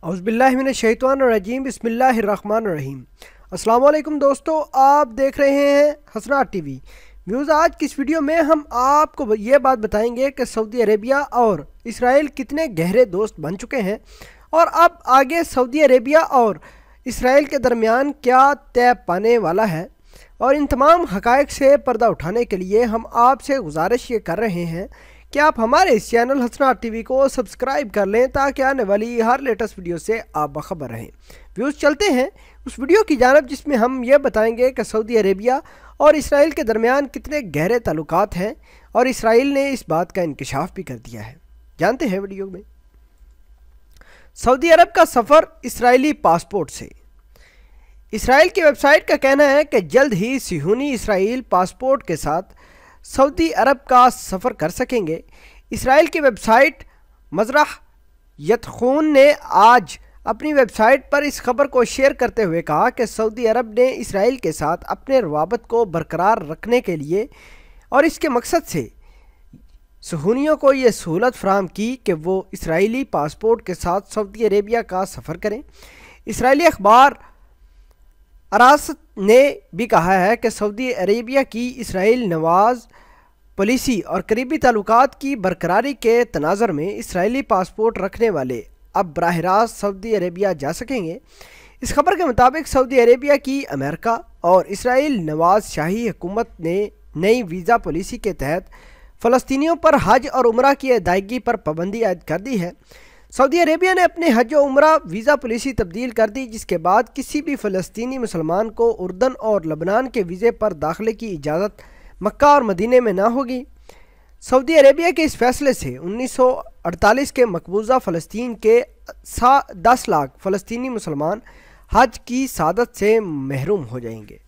औज़ुबिल्लाहिमिनश्शैतानिर्रजीम बिस्मिल्लाहिर्रहमानिर्रहीम। अस्सलाम वालेकुम दोस्तों, आप देख रहे हैं हसनात टीवी व्यूज़। आज की इस वीडियो में हम आपको ये बात बताएंगे कि सऊदी अरेबिया और इसराइल कितने गहरे दोस्त बन चुके हैं और अब आगे सऊदी अरेबिया और इसराइल के दरमियान क्या तय पाने वाला है। और इन तमाम हक़ाइक़ से पर्दा उठाने के लिए हम आपसे गुजारिश ये कर रहे हैं कि आप हमारे इस चैनल हसनात टीवी को सब्सक्राइब कर लें ताकि आने वाली हर लेटेस्ट वीडियो से आप बाखबर रहें। व्यूज़, चलते हैं उस वीडियो की जानब जिसमें हम ये बताएंगे कि सऊदी अरेबिया और इसराइल के दरमियान कितने गहरे ताल्लुकात हैं और इसराइल ने इस बात का इंकशाफ भी कर दिया है। जानते हैं वीडियो में। सऊदी अरब का सफ़र इसराइली पासपोर्ट से। इसराइल की वेबसाइट का कहना है कि जल्द ही सिहूनी इसराइल पासपोर्ट के साथ सऊदी अरब का सफ़र कर सकेंगे। इसराइल की वेबसाइट मज़राह यतखून ने आज अपनी वेबसाइट पर इस खबर को शेयर करते हुए कहा कि सऊदी अरब ने इसराइल के साथ अपने रवाबत को बरकरार रखने के लिए और इसके मकसद से सुहूनियों को ये सहूलत फराहम की कि वो इसराइली पासपोर्ट के साथ सऊदी अरेबिया का सफ़र करें। इसराइली अखबार अरासत ने भी कहा है कि सऊदी अरेबिया की इसराइल नवाज़ पॉलिसी और करीबी ताल्लुकात की बरकरारी के तनाज़र में इसराइली पासपोर्ट रखने वाले अब बराह रास्त सऊदी अरेबिया जा सकेंगे। इस खबर के मुताबिक सऊदी अरेबिया की अमेरिका और इसराइल नवाज़ शाही हुकूमत ने नई वीज़ा पॉलिसी के तहत फ़लस्तीनियों पर हज और उम्रा की अदायगी पर पाबंदी आयद कर दी है। सऊदी अरेबिया ने अपने हज और उम्रा वीज़ा पॉलिसी तब्दील कर दी, जिसके बाद किसी भी फ़लस्तीनी मुसलमान को उर्दन और लबनान के वीज़े पर दाखिले की इजाज़त मक्का और मदीने में ना होगी। सऊदी अरेबिया के इस फैसले से 1948 के मकबूजा फ़लस्तीन के 10 लाख फ़लस्तीनी मुसलमान हज की सादत से महरूम हो जाएंगे।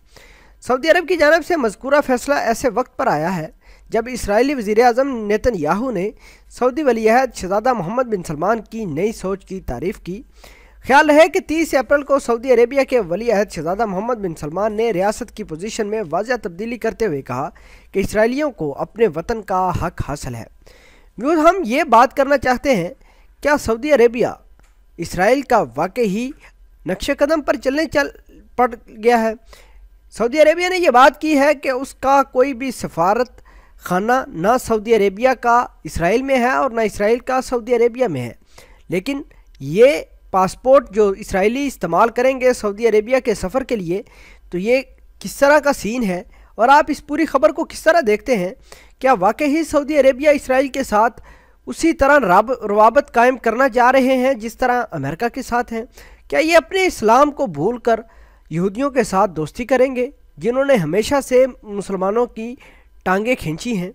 सऊदी अरब की जानिब से मज़कूरा फ़ैसला ऐसे वक्त पर आया है जब इसराइली वज़ीर-ए-आज़म नेतन्याहू ने सऊदी वली-अहद शहज़ादा मोहम्मद बिन सलमान की नई सोच की तारीफ़ की। ख्याल है कि 30 अप्रैल को सऊदी अरेबिया के वली-अहद शहज़ादा मोहम्मद बिन सलमान ने रियासत की पोजीशन में वाज़ह तब्दीली करते हुए कहा कि इसराइलियों को अपने वतन का हक हासिल है। व्यूज़, हम ये बात करना चाहते हैं, क्या सऊदी अरेबिया इसराइल का वाकई ही नक्शे कदम पर चल पड़ गया है? सऊदी अरेबिया ने यह बात की है कि उसका कोई भी सफारत खाना ना सऊदी अरेबिया का इसराइल में है और ना इसराइल का सऊदी अरेबिया में है, लेकिन ये पासपोर्ट जो इसराइली इस्तेमाल करेंगे सऊदी अरेबिया के सफ़र के लिए, तो ये किस तरह का सीन है और आप इस पूरी ख़बर को किस तरह देखते हैं? क्या वाकई ही सऊदी अरेबिया इसराइल के साथ उसी तरह रवाबत कायम करना चाह रहे हैं जिस तरह अमेरिका के साथ हैं? क्या ये अपने इस्लाम को भूल कर यहूदियों के साथ दोस्ती करेंगे जिन्होंने हमेशा से मुसलमानों की टांगें खींची हैं?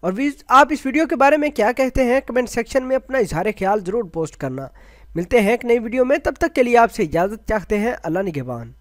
और आप इस वीडियो के बारे में क्या कहते हैं? कमेंट सेक्शन में अपना इजहार ख्याल ज़रूर पोस्ट करना। मिलते हैं एक नई वीडियो में, तब तक के लिए आपसे इजाज़त चाहते हैं। अल्लाह निगहबान।